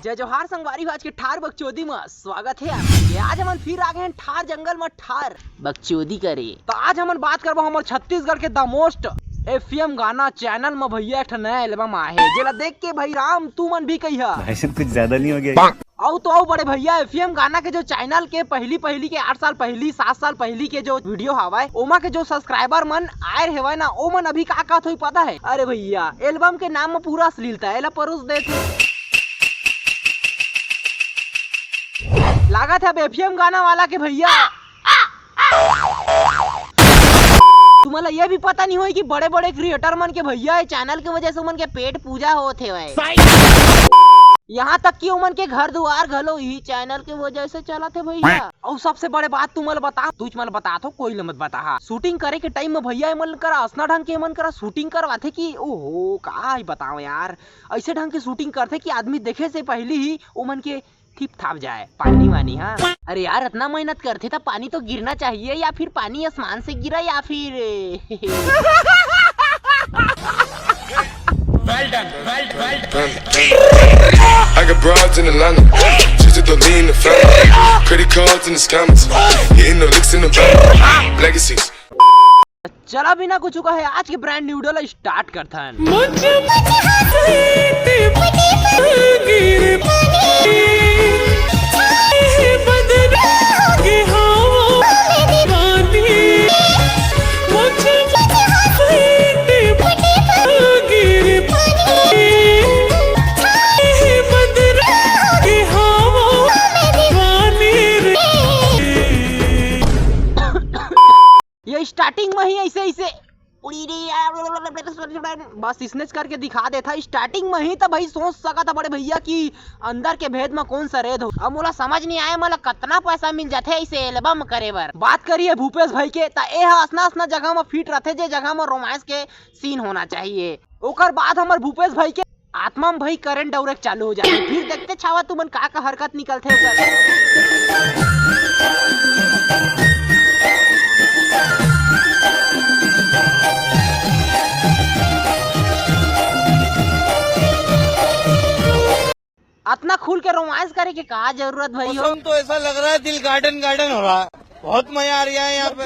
जय जोहार संगवारी, आज के ठार बकचोदी में स्वागत है आपके। आज हम फिर आ गए हैं ठार जंगल में ठार बकचोदी करे। तो आज हम बात करबो हमारे छत्तीसगढ़ के द मोस्ट एफएम गाना चैनल में भैया एक नया एल्बम आए है, जेला देख के भाई राम तू मन भी कहिया कुछ ज्यादा नहीं हो गया। आओ बड़े भैया एफएम गाना के जो चैनल के पहली के 8 साल पहली 7 साल पहली के जो वीडियो हवाए ओमा के जो सब्सक्राइबर मन आए हेवाय ना ओ मन अभी का थोड़ी पता है। अरे भैया एल्बम के नाम में पूरा अश्लीलता है, परोस देते लागत है एफएम गाना वाला के भैया तुम्हारा ये भी पता नहीं होई कि बड़े बड़े क्रिएटर मन के भैया चैनल के वजह से उमन के पेट पूजा होते है, यहाँ तक कि उमन के घर दुआर घलो ही चैनल के वजह से चला थे भैया। और सबसे बड़े बात तुम बता तो कोई मत बता शूटिंग करे के टाइम में भैया मन करा असना ढंग के मन करा शूटिंग करवाते कि ओहो का ही बताओ यार, ऐसे ढंग के शूटिंग करते कि आदमी देखे से पहले ही उमन के थिप थाप जाए पानी वानी। हाँ अरे यार इतना मेहनत करते था, पानी तो गिरना चाहिए या फिर पानी आसमान से गिरा या फिर Well done. I got broads in Atlanta, just to lean in the family, credit cards in the scammers, hitting the licks in the van, legacies. चला बिना कुछ कहे आज के ब्रांड न्यू डॉलर स्टार्ट करता है। ये स्टार्टिंग में ही ऐसे बस इसने करके दिखा देता स्टार्टिंग में ही। तो भाई सोच सका था बड़े भैया कि अंदर के भेद में कौन सा रेद हो। अब मोला समझ नहीं आया मला कितना पैसा मिल जाते इसे एल्बम करे बर। बात करिए भूपेश भाई के तो ये असना जगह में फिट रहते जे जगह में रोमांस के सीन होना चाहिए। ओकर बाद हमारे भूपेश भाई के आत्मा में भाई करंट डायरेक्ट चालू हो जाए, फिर देखते छावा तुमन का हरकत निकलते इतना खुल के रोमांस करे के का जरूरत भाई हो। तो ऐसा लग रहा है दिल गार्डन हो रहा है, बहुत मजा आ रहा है यहाँ पे।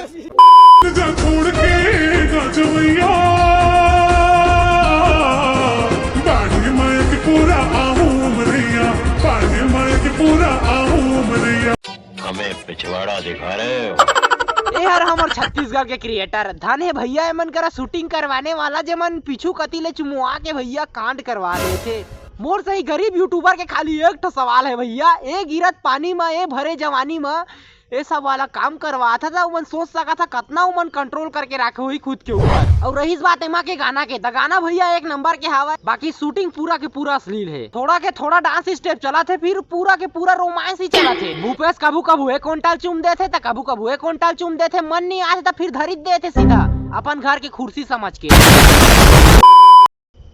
हमें पिछवाड़ा दिखा रहे हो। यार हमारे छत्तीसगढ़ के क्रिएटर धन है भैया मन करा शूटिंग करवाने वाला जे मन पीछू कतीले चुमुआ के भैया कांड करवा रहे थे। मोर सही गरीब यूट्यूबर के खाली एक तो सवाल है भैया, ए गिरत पानी में ए भरे जवानी में ये सब वाला काम करवाता था उमन सोच सका था कितना उमन कंट्रोल करके रखे हुई खुद के ऊपर। और रही बात एमा के गाना के तो गाना भैया एक नंबर के हवा, बाकी शूटिंग पूरा के पूरा अश्लील है। थोड़ा के थोड़ा डांस स्टेप चला थे, फिर पूरा के पूरा रोमांस ही चला थे। भूपेश कभू एक क्विंटल चूम देते तो कभू एक क्विंटल चूम देते, मन नहीं आते तो फिर धरित देते सीधा अपन घर की कुर्सी समझ के।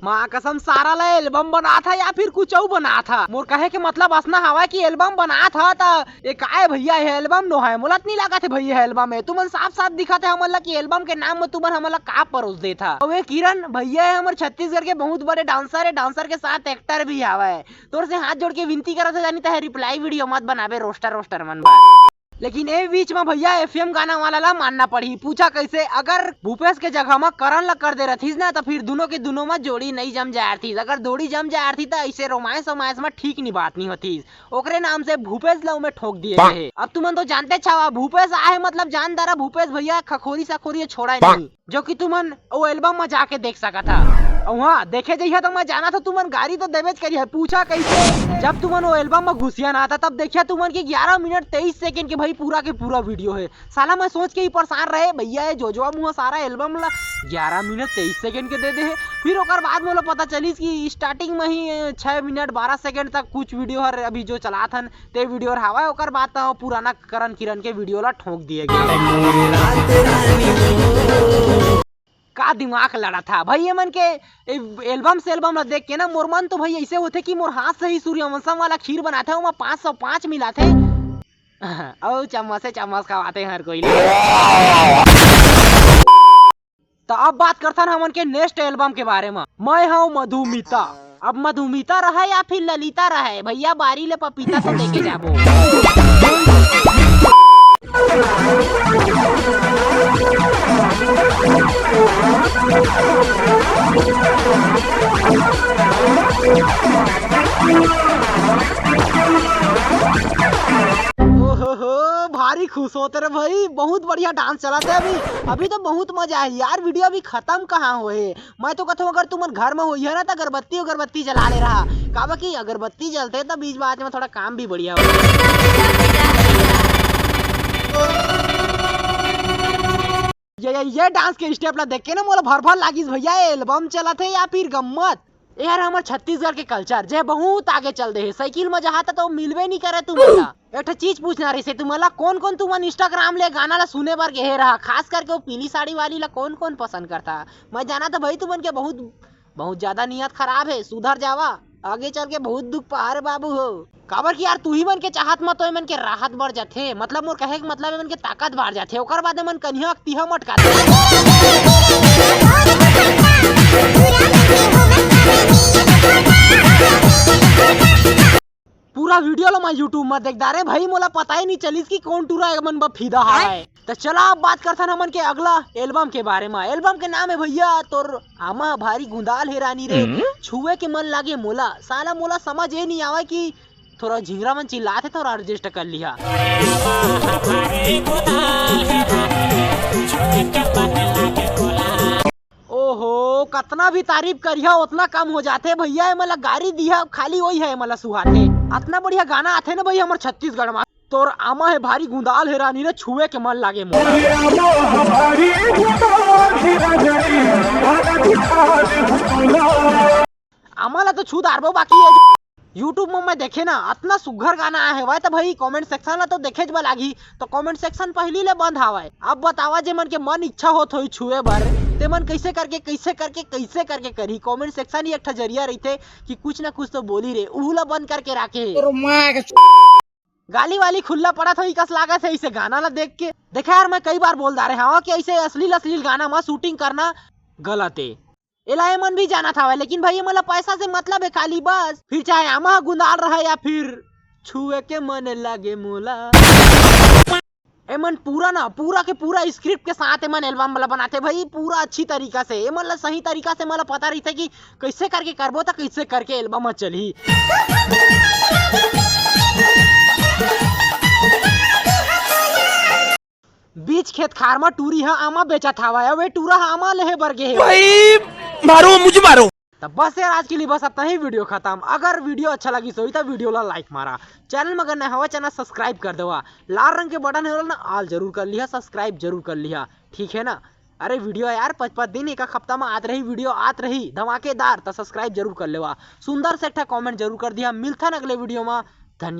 माँ कसम सारा ला एल्बम बना था या फिर कुछ और बना था। मोर कहे के मतलब असना हवा कि एल्बम बना था तो ये काय भैया ये एल्बम नो है, मोला नहीं लगा थे भैया एल्बम है। तुमन साफ साफ दिखा थे हमला कि एल्बम के नाम में तुमन हमला का परोस दे था। और वे किरण भैया है हमारे छत्तीसगढ़ के बहुत बड़े डांसर है, डांसर के साथ एक्टर भी हवा है। तोर से हाथ जोड़ के विनती करत है जानी तो रिप्लाई वीडियो मत बनावे रोस्टर मन बा। लेकिन ए बीच में भैया एफएम गाना वाला ला मानना पड़ी। पूछा कैसे, अगर भूपेश के जगह में करण ला कर दे रही ना तो फिर दोनों के दोनों में जोड़ी नहीं जम जाए थी। अगर जोड़ी जम जाए थी तो ऐसे रोमांस में ठीक नहीं बात नहीं होती। ओकरे नाम से भूपेश ला में ठोक दिए गए। अब तुमन तो जानते छावा भूपेश आए मतलब जानदारा भूपेश भैया खखोरी सखोरी छोड़ा नहीं, जो कि तुमन वो एल्बम में जाके देख सका था। वहाँ देखे जइया तो मैं जाना था तुमन गाड़ी तो देवेज करी है। पूछा कैसे, जब तुमन वो एल्बम में घुसिया ना था तब देखिया तुमन के 11 मिनट 23 सेकंड के भाई पूरा के पूरा वीडियो है। साला मैं सोच के ही परेशान रहे भैया जो मुँह सारा एल्बम ला 11 मिनट 23 सेकंड के दे दे है। फिर ओकर बाद में पता चली कि स्टार्टिंग में ही 6 मिनट 12 सेकंड तक कुछ वीडियो हर अभी जो चला था ते वीडियो हवा। ओकर बाद तो पुराना करण किरण के वीडियो ला ठोक दिए गए। का दिमाग लड़ा था भाई ये मन के एल्बम से एल्बम ला देख के ना मोर मन तो भाई ऐसे होते कि मोर हाथ से ही सूर्यवंशम वाला खीर बनाते हैं 505 मिलाते और चम्मच से चम्मच खवाते हैं हर कोई। तो अब बात करता ना हमन के नेक्स्ट एल्बम के बारे में। मैं हूँ मधुमिता अब मधुमिता रहे या फिर ललिता रहे भैया बारी ले पपीता तो लेके जाबो। ओहो भारी खुश होते रे भाई, बहुत बढ़िया डांस चला था अभी तो बहुत मजा है यार। वीडियो अभी खत्म कहाँ हुए, मैं तो कहता हूँ अगर तुम घर में हुई है ना तो अगरबत्ती जला ले रहा काबा की अगरबत्ती जलते तो बीच बात में थोड़ा काम भी बढ़िया हो। ये डांस के स्टेप ला देख के ना मोला भर लागिस भैया एल्बम चला थे या फिर गम्मत यार। हमारे छत्तीसगढ़ के कल्चर जे बहुत आगे चल रहे, साइकिल में जहाँ तो मिलवे नहीं करे तुम्हारा। एक चीज पूछना रही से तुम्हारा कौन तुम इंस्टाग्राम ले गाना ला सुने बार के रहा, खास करके वो पीली साड़ी वाली ला कौन पसंद करता। मैं जाना था भाई तुमन के बहुत ज्यादा नियत खराब है, सुधर जावा, आगे चल के बहुत दुख पहाड़ बाबू हो। काबर की यार तू ही मन के चाहत मत तो मन के राहत बढ़ जाते, मतलब मोर कहे के मतलब मन के ताकत बढ़ जाते, ओकर बाद मन कन्या तीहा मटका पूरा वीडियो लो मैं यूट्यूब में देख रे भाई, मोला पता ही नहीं चलिस कि कौन टूरा मन फिदा है। तो चला अब बात करता ना मन के अगला एल्बम के बारे में। एल्बम के नाम है भैया तोर आमा भारी गुंदाल है रानी रे, छुए के मन लागे मोला, साला मोला समझ ये नहीं आवा कि थोड़ा झिंगरा मन चिल्लाते थोड़ा एडजस्ट कर लिया। ओहो कतना भी तारीफ करिया उतना कम हो जाते भैया, मला गाड़ी दिया खाली वही है मला सुहाते। इतना बढ़िया गाना आते ना भैया हमारे छत्तीसगढ़ में, तोर आमा है भारी गुंदाल है रानी रे, छुए के मन लागे मोला। आमा ला तो छू दारबो बाकी है यूट्यूब में मैं देखे ना इतना सुघर गाना आया है तो भाई कमेंट सेक्शन ला तो देखे ज लागी, तो कमेंट सेक्शन पहली ले बंद हवा। अब बतावा जे मन के मन इच्छा होत होई छुए बर ते मन कैसे करके करी। कमेंट सेक्शन ही एक जरिया रहते कि कुछ ना कुछ तो बोली रे, उहुला बंद करके रखे। गाली वाली खुला पड़ा था कस लागत है इसे गाना ला देख के। देखा यार मैं कई बार बोल दा रहे हाँ कि ऐसे अश्लील गाना में शूटिंग करना गलत है, एलाए मन भी जाना था लेकिन भाई मतलब पैसा से मतलब है खाली बस, फिर चाहे आमा गुंदाल रहा या फिर छुए के मन लगे मोला। एमन पूरा के पूरा स्क्रिप्ट के साथ एमन एल्बम वाला बनाते भाई, पूरा अच्छी तरीका से एमन सही तरीका से मतलब पता रहता कि कैसे करके करबो तो कैसे करके एल्बम में चली। बीच खेत खार में टूरी है आमा बेचा था वे टूरा आमा लेहे बरगे है भाई, मारो मुझे मारो। तब बस यार आज के लिए बस इतना ही, वीडियो खत्म। अगर वीडियो अच्छा लगी तो वीडियो ला लाइक मारा, चैनल में अगर नया हुआ चैनल सब्सक्राइब कर देवा, लाल रंग के बटन है ना आल जरूर कर लिया, सब्सक्राइब जरूर कर लिया, ठीक है ना। अरे वीडियो यार 5-5 दिन एक हफ्ता में आत रही वीडियो आत रही धमाकेदार, तो सब्सक्राइब जरूर कर लेवा, सुंदर से एक कमेंट जरूर कर दिया। मिलता है अगले वीडियो में।